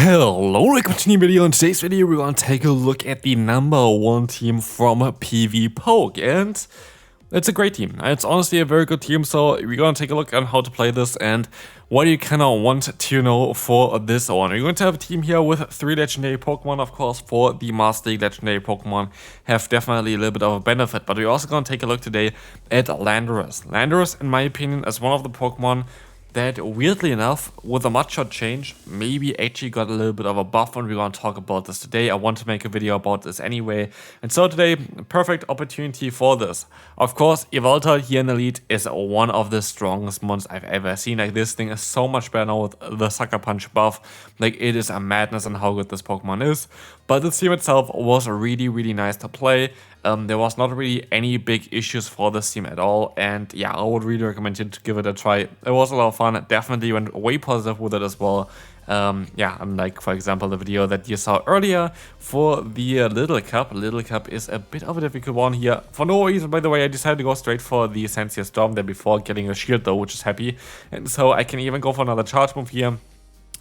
Hello, welcome to a new video. In today's video, we're going to take a look at the #1 team from Pvpoke, and it's a great team. It's honestly a very good team, so we're going to take a look on how to play this and what you kind of want to know for this one. We're going to have a team here with 3 legendary Pokemon, of course. For the Master League legendary Pokemon have definitely a little bit of a benefit, but we're also going to take a look today at Landorus. Landorus, in my opinion, is one of the Pokemon that, weirdly enough, with a Mudshot change, maybe actually got a little bit of a buff, and we're going to talk about this today. I want to make a video about this anyway, and so today, perfect opportunity for this. Of course, Yveltal here in Elite is one of the strongest mons I've ever seen. Like, this thing is so much better now with the Sucker Punch buff. Like, it is a madness on how good this Pokemon is. But the team itself was really nice to play. There was not really any big issues for this team at all, and yeah, I would really recommend you to give it a try. It was a lot of fun, definitely went way positive with it as well. Yeah, unlike, for example, the video that you saw earlier for the Little Cup. Little Cup is a bit of a difficult one here. For no reason, by the way, I decided to go straight for the Sensia Storm there before getting a shield though, which is happy. And so I can even go for another charge move here.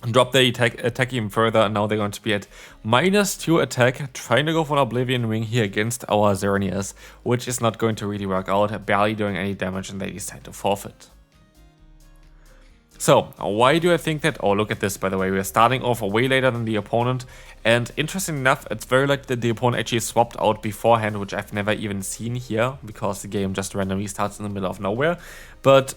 Drop the attack even further, and now they're going to be at -2 attack, trying to go for an Oblivion Ring here against our Xerneas, which is not going to really work out, barely doing any damage, and they decide to forfeit. So, why do I think that? Oh, look at this, by the way. We're starting off way later than the opponent. And interesting enough, it's very likely that the opponent actually swapped out beforehand, which I've never even seen here, because the game just randomly starts in the middle of nowhere. But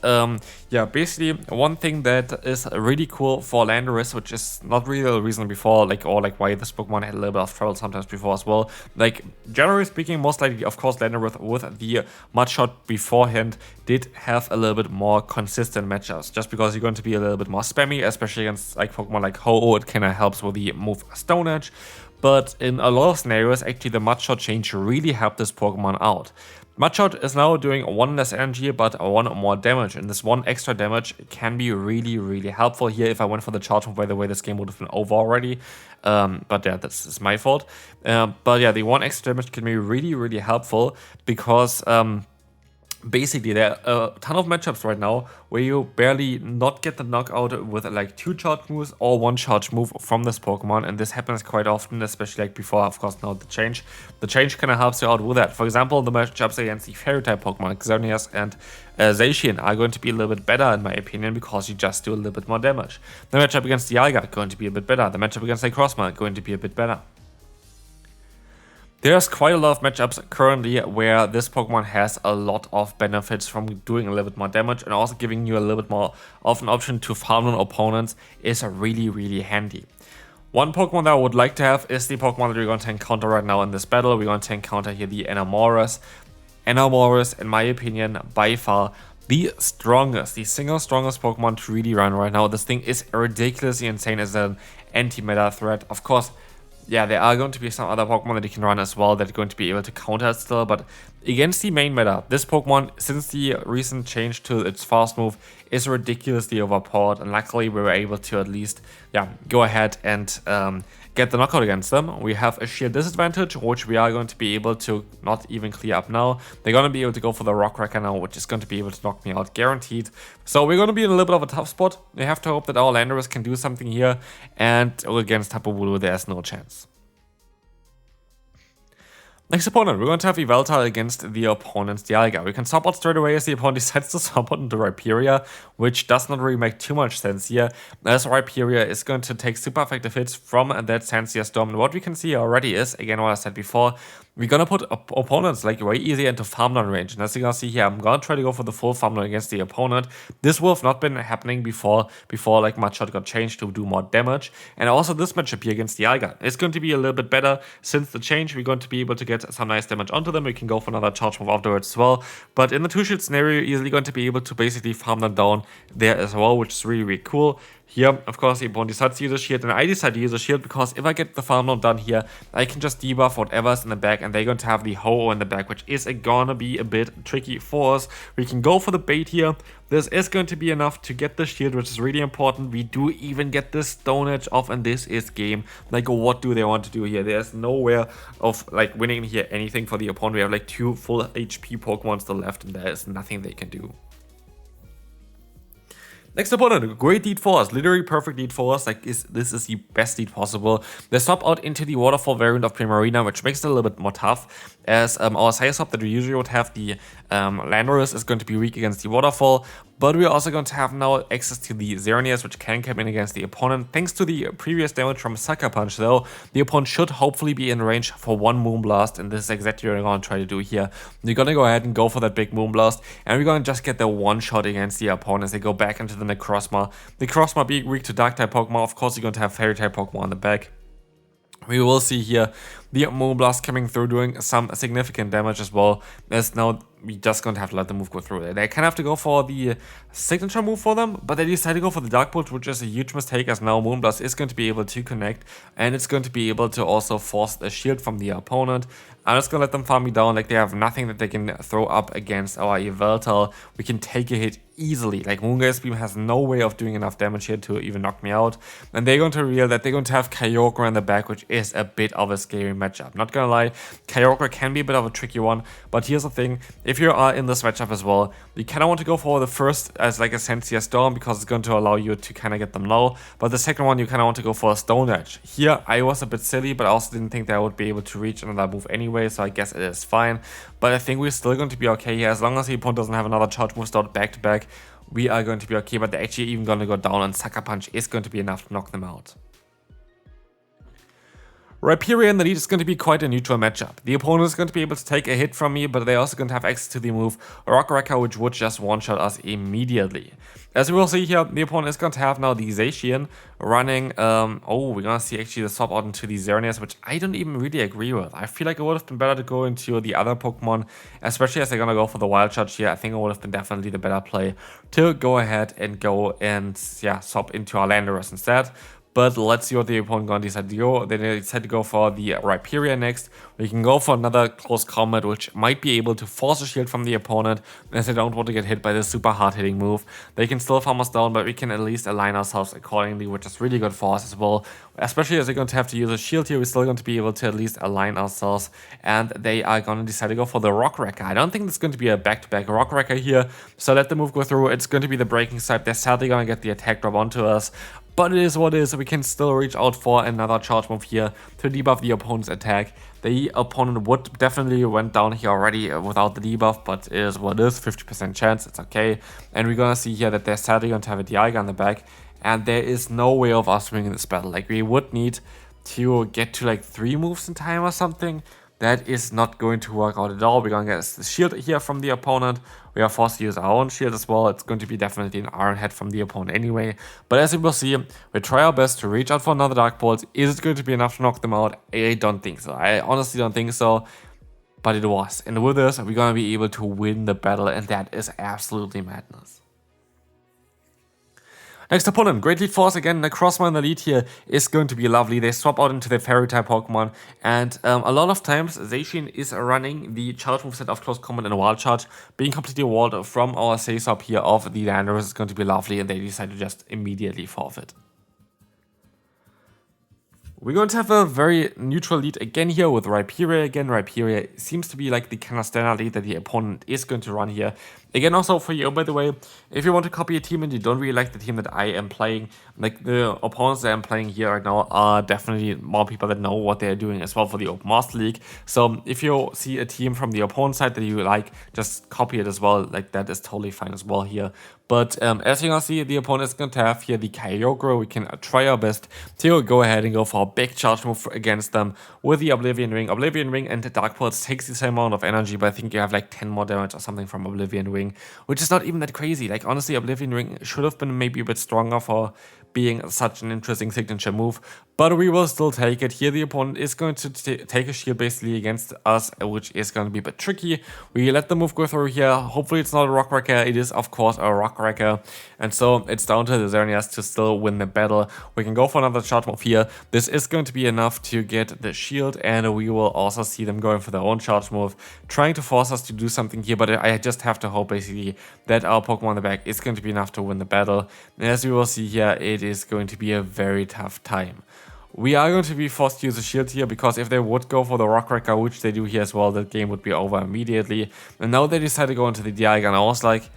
yeah, basically one thing that is really cool for Landorus, which is not really the reason before, or why this Pokemon had a little bit of trouble sometimes before as well. Like, generally speaking, most likely, of course, Landorus with the Mudshot beforehand did have a little bit more consistent matchups, just because you're going to be a little bit more spammy, especially against like Pokemon like Ho-Oh. It kind of helps with the move Stone Edge. But in a lot of scenarios, actually the Mudshot change really helped this Pokemon out. Mudshot is now doing 1 less energy, but 1 more damage, and this 1 extra damage can be really helpful here. If I went for the charge move, by the way, this game would have been over already. But yeah, that's my fault. But yeah, the 1 extra damage can be really helpful, because basically, there are a ton of matchups right now where you barely not get the knockout with like 2 charge moves or 1 charge move from this Pokemon, and this happens quite often, especially like before, of course, now the change. The change kind of helps you out with that. For example, the matchups against the Fairy-type Pokemon, Xerneas and Zacian, are going to be a little bit better, in my opinion, because you just do a little bit more damage. The matchup against Dialga going to be a bit better. The matchup against Crossman going to be a bit better. There's quite a lot of matchups currently where this Pokemon has a lot of benefits from doing a little bit more damage, and also giving you a little bit more of an option to farm on opponents is really handy. One Pokemon that I would like to have is the Pokemon that we're going to encounter right now in this battle. We're going to encounter here the Enamorus. Enamorus, in my opinion, by far the strongest, the single strongest Pokemon to really run right now. This thing is ridiculously insane as an anti-meta threat. Of course, yeah, there are going to be some other Pokemon that you can run as well that are going to be able to counter it still, but against the main meta, this Pokemon, since the recent change to its fast move, is ridiculously overpowered, and luckily we were able to at least, yeah, go ahead and get the knockout against them. We have a sheer disadvantage, which we are going to be able to not even clear up now. They're going to be able to go for the Rock Wrecker now, which is going to be able to knock me out, guaranteed. So we're going to be in a little bit of a tough spot. We have to hope that our Landorus can do something here, and against Tapu Bulu, there's no chance. Next opponent, we're going to have Yveltal against the opponent's Dialga. We can swap out straight away as the opponent decides to swap out into Rhyperior, which does not really make too much sense here, as Rhyperior is going to take super effective hits from that Sensia Storm. And what we can see already is, again, what I said before, we're gonna put opponents like way easier into farmland range. And as you can see here, I'm gonna try to go for the full farmland against the opponent. This would have not been happening before like Mudshot got changed to do more damage. And also this matchup here against Dialga is going to be a little bit better since the change. We're going to be able to get some nice damage onto them. We can go for another charge move afterwards as well. But in the 2-shield scenario, you're easily going to be able to basically farm them down there as well, which is really cool. Here, of course, the opponent decides to use a shield, and I decide to use a shield because if I get the farm done here, I can just debuff whatever's in the back, and they're going to have the Ho-Oh in the back, which is gonna be a bit tricky for us. We can go for the bait here. This is going to be enough to get the shield, which is really important. We do even get the Stone Edge off, and this is game. Like, what do they want to do here? There's nowhere of, like, winning here anything for the opponent. We have, like, 2 full HP Pokemon still left, and there is nothing they can do. Next opponent, great lead for us, literally perfect lead for us, like this is the best lead possible. They swap out into the Waterfall variant of Primarina, which makes it a little bit more tough, as our side swap that we usually would have, the Landorus, is going to be weak against the Waterfall, but we're also going to have now access to the Xerneas, which can come in against the opponent. Thanks to the previous damage from Sucker Punch though, the opponent should hopefully be in range for one Moonblast, and this is exactly what we're going to try to do here. We're going to go ahead and go for that big Moonblast, and we're going to just get the one shot against the opponent as they go back into the Necrozma. Necrozma being weak to Dark-type Pokemon, of course you're going to have Fairy-type Pokemon on the back. We will see here the Moonblast coming through, doing some significant damage as well, as now we just going to have to let the move go through. They kind of have to go for the signature move for them, but they decide to go for the Dark Bolt, which is a huge mistake, as now Moonblast is going to be able to connect, and it's going to be able to also force the shield from the opponent. I'm just going to let them farm me down, like they have nothing that they can throw up against our Yveltal. We can take a hit easily, like Moongaze Beam has no way of doing enough damage here to even knock me out. And they're going to reveal that they're going to have Kyogre in the back, which is a bit of a scary matchup. Not gonna lie, Kyogre can be a bit of a tricky one, but here's the thing, if you are in this matchup as well, you kind of want to go for the first as like a Sensia Storm, because it's going to allow you to kind of get them low, but the second one you kind of want to go for a Stone Edge. Here I was a bit silly, but I also didn't think that I would be able to reach another move anyway, so I guess it is fine. But I think we're still going to be okay here, as long as the opponent doesn't have another charge move start back to back, we are going to be okay, but they're actually even going to go down, and Sucker Punch is going to be enough to knock them out. Rhyperior in the lead is going to be quite a neutral matchup. The opponent is going to be able to take a hit from me, but they're also going to have access to the move Rock Wrecker, which would just one-shot us immediately. As we will see here, the opponent is going to have now the Zacian running, we're going to see actually the swap out into the Xerneas, which I don't even really agree with. I feel like it would have been better to go into the other Pokemon, especially as they're going to go for the Wild Charge here. I think it would have been definitely the better play to go ahead and go and, swap into our Landorus instead. But let's see what the opponent going to decide to go. They decide to go for the Rhyperior next. We can go for another close combat, which might be able to force a shield from the opponent, as they don't want to get hit by this super hard hitting move. They can still farm us down, but we can at least align ourselves accordingly, which is really good for us as well. Especially as they're going to have to use a shield here, we're still going to be able to at least align ourselves, and they are going to decide to go for the Rock Wrecker. I don't think it's going to be a back-to-back Rock Wrecker here, so let the move go through. It's going to be the breaking side. They're sadly going to get the attack drop onto us, but it is what it is. We can still reach out for another charge move here to debuff the opponent's attack. The opponent would definitely went down here already without the debuff, but it is what it is, 50% chance, it's okay. And we're gonna see here that they're sadly going to have a Dialga on the back, and there is no way of us winning this battle. Like, we would need to get to like 3 moves in time or something. That is not going to work out at all. We're going to get the shield here from the opponent. We are forced to use our own shield as well. It's going to be definitely an Iron Head from the opponent anyway. But as you will see, we try our best to reach out for another Dark Bolt. Is it going to be enough to knock them out? I don't think so. I honestly don't think so. But it was. And with this, we're going to be able to win the battle. And that is absolutely madness. Next opponent, great lead for us again. Necrozma in the lead here is going to be lovely. They swap out into their Fairy-type Pokemon, and a lot of times Zacian is running the charge moveset of Close Combat and Wild Charge, being completely walled from our save swap here of the Landorus is going to be lovely, and they decide to just immediately forfeit. We're going to have a very neutral lead again here with Rhyperior again. Rhyperior seems to be like the kind of standard lead that the opponent is going to run here. Again, also for you, by the way, if you want to copy a team and you don't really like the team that I am playing, like the opponents that I'm playing here right now are definitely more people that know what they're doing as well for the Open Master League. So if you see a team from the opponent side that you like, just copy it as well. Like, that is totally fine as well here. But as you can see, the opponent is going to have here the Kyogre. We can try our best to go ahead and go for a big charge move against them with the Oblivion Ring. Oblivion Ring and the Dark Pulse takes the same amount of energy, but I think you have like 10 more damage or something from Oblivion Ring, which is not even that crazy. Like, honestly, Oblivion Ring should have been maybe a bit stronger for being such an interesting signature move, but we will still take it. Here the opponent is going to take a shield basically against us, which is going to be a bit tricky. We let the move go through here. Hopefully it's not a Rock Wrecker. It is of course a Rock Wrecker, and so it's down to the Xerneas to still win the battle. We can go for another charge move here. This is going to be enough to get the shield, and we will also see them going for their own charge move, trying to force us to do something here, but I just have to hope basically that our Pokemon in the back is going to be enough to win the battle. And as we will see here, it is going to be a very tough time. We are going to be forced to use a shield here, because if they would go for the Rock Wrecker, which they do here as well, the game would be over immediately. And now they decide to go into the Dialga, and I was like,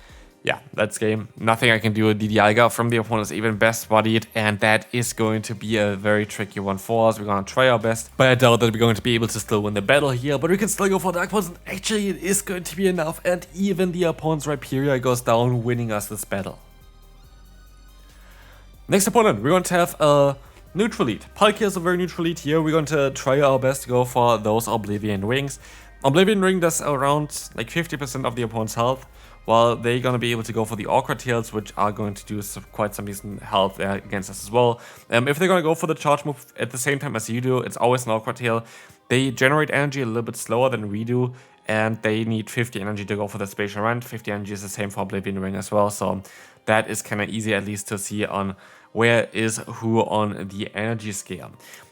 yeah, that's game. Nothing I can do. The Dialga from the opponent is even best bodied, and that is going to be a very tricky one for us. We're gonna try our best, but I doubt that we're going to be able to still win the battle here, but we can still go for Dark Pulse. Actually, it is going to be enough, and even the opponent's Rhyperior goes down, winning us this battle. Next opponent, we're going to have a neutral lead. Palkia is a very neutral lead here. We're going to try our best to go for those Oblivion Rings. Oblivion Ring does around like 50% of the opponent's health, while they're going to be able to go for the Awkward Tails, which are going to do quite some decent health against us as well. If they're going to go for the charge move at the same time as you do, it's always an Awkward Tail. They generate energy a little bit slower than we do, and they need 50 energy to go for the Spatial Rent. 50 energy is the same for Oblivion Ring as well, so that is kind of easy at least to see on where is who on the energy scale.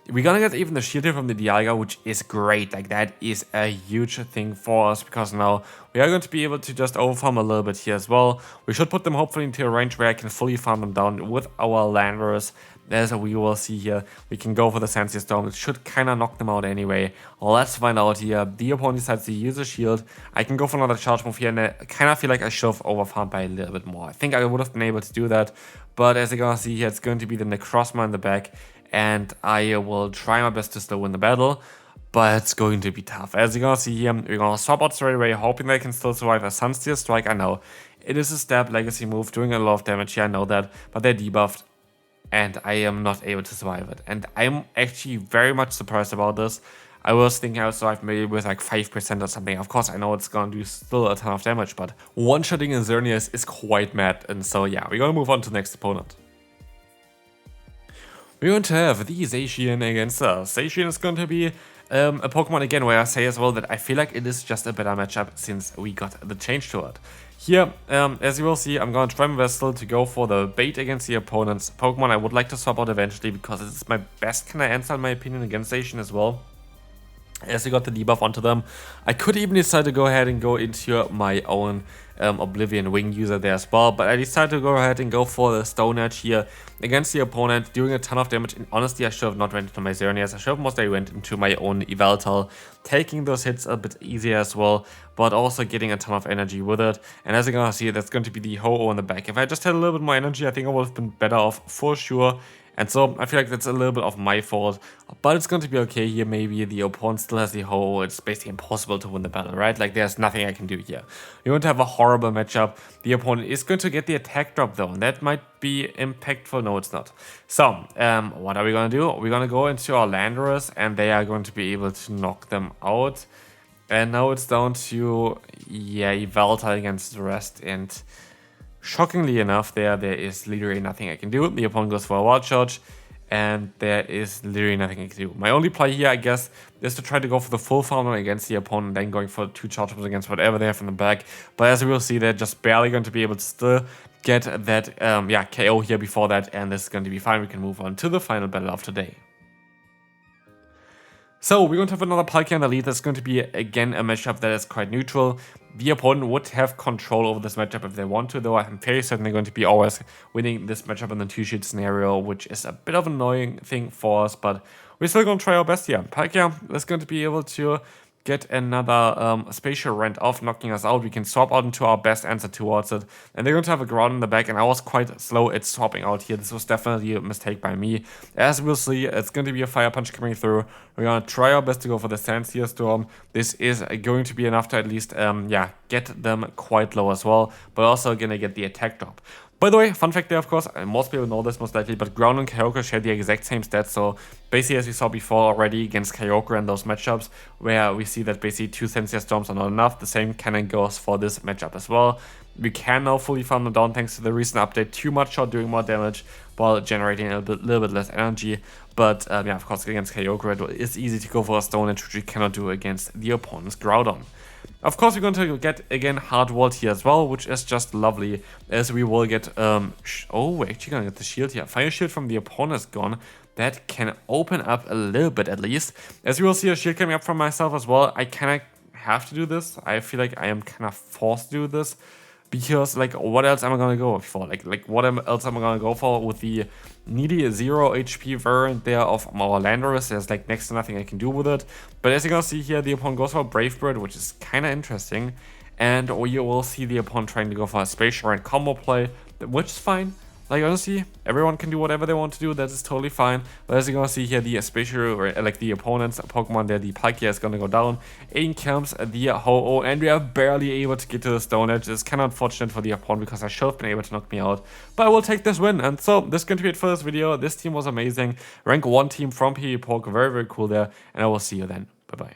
We're gonna get even the shield here from the Dialga, which is great. Like, that is a huge thing for us, because now we are going to be able to just overfarm a little bit here as well. We should put them hopefully into a range where I can fully farm them down with our Landorus. As we will see here, we can go for the Sensia Storm. It should kind of knock them out anyway. Let's find out here. The opponent decides to use a shield. I can go for another charge move here, and I kind of feel like I should have overfarmed by a little bit more. I think I would have been able to do that, but as you're gonna see here, it's going to be the Necrozma in the back, and I will try my best to still win the battle, but it's going to be tough. As you're gonna see here, we're gonna swap out straight away, hoping they can still survive a Sunsteel Strike. I know it is a stab legacy move, doing a lot of damage here, I know that, but they're debuffed, and I am not able to survive it. And I'm actually very much surprised about this. I was thinking I would survive maybe with like 5% or something. Of course, I know it's gonna do still a ton of damage, but one-shotting a Xerneas is quite mad. And so yeah, we're gonna move on to the next opponent. We're going to have the Zacian against us. Zacian is going to be a Pokemon again where I say as well that I feel like it is just a better matchup since we got the change to it. Here, as you will see, I'm going to try my best still to go for the bait against the opponent's Pokemon. I would like to swap out eventually because it's my best kind of answer in my opinion against Zacian as well. As I got the debuff onto them, I could even decide to go ahead and go into my own Oblivion Wing user there as well, but I decided to go ahead and go for the Stone Edge here against the opponent, doing a ton of damage. And honestly, I should have not went into my Xerneas. I should have mostly went into my own Yveltal, taking those hits a bit easier as well, but also getting a ton of energy with it. And as you're gonna see, that's going to be the Ho-Oh in the back. If I just had a little bit more energy, I think I would have been better off for sure. And so I feel like that's a little bit of my fault, but it's going to be okay here. Maybe the opponent still has the Ho-Oh. It's basically impossible to win the battle, right? Like, there's nothing I can do here. You're going to have a horrible matchup. The opponent is going to get the attack drop though, and that might be impactful. No, it's not. So, what are we going to do? We're going to go into our Landorus, and they are going to be able to knock them out. And now it's down to, yeah, Yveltal against the rest, and shockingly enough, there is literally nothing I can do. The opponent goes for a Wild Charge, and there is literally nothing I can do. My only play here, I guess, is to try to go for the full farm against the opponent, then going for 2 charge moves against whatever they have in the back. But as we will see, they're just barely going to be able to still get that KO here before that, and this is going to be fine. We can move on to the final battle of today. So we're going to have another Palkia in the lead. That's going to be, again, a matchup that is quite neutral. The opponent would have control over this matchup if they want to, though I'm very certain they're going to be always winning this matchup in the 2-shield scenario, which is a bit of an annoying thing for us, but we're still going to try our best here. Palkia is going to be able to get another Spatial Rent off, knocking us out. We can swap out into our best answer towards it, and they're going to have a ground in the back, and I was quite slow at swapping out here. This was definitely a mistake by me. As we'll see, it's going to be a Fire Punch coming through. We're going to try our best to go for the Sandsea Storm. This is going to be enough to at least get them quite low as well, but also going to get the attack drop. By the way, fun fact there, of course, most people know this most likely, but Ground and Kyogre share the exact same stats. So basically, as we saw before already against Kyogre and those matchups, where we see that basically 2 Sensia Storms are not enough, the same kind of goes for this matchup as well. We can now fully farm them down thanks to the recent update. Too much shot doing more damage while generating a little bit less energy. But yeah, of course, against Kyogre, it's easy to go for a Stone Edge, which we cannot do against the opponent's Groudon. Of course, we're going to get, again, Hard Walled here as well, which is just lovely, as we will get, we're actually going to get the shield here. Fire Shield from the opponent is gone. That can open up a little bit, at least. As we will see a shield coming up from myself as well, I kind of have to do this. I feel like I am kind of forced to do this, because, like, what else am I going to go for? Like, what else am I going to go for with the needy 0 HP variant there of our Landorus? There's, like, next to nothing I can do with it. But as you're going to see here, the opponent goes for Brave Bird, which is kind of interesting. and you will see the opponent trying to go for a spatial and combo play, which is fine. Like, honestly, everyone can do whatever they want to do, that is totally fine. But as you're gonna see here, the spatial, or like the opponent's Pokemon there, the Palkia is gonna go down. In comes the Ho-Oh, and we are barely able to get to the Stone Edge. It's kind of unfortunate for the opponent because I should have been able to knock me out. But I will take this win, and so this is going to be it for this video. This team was amazing. Rank 1 team from PvPoke, very, very cool there, and I will see you then. Bye-bye.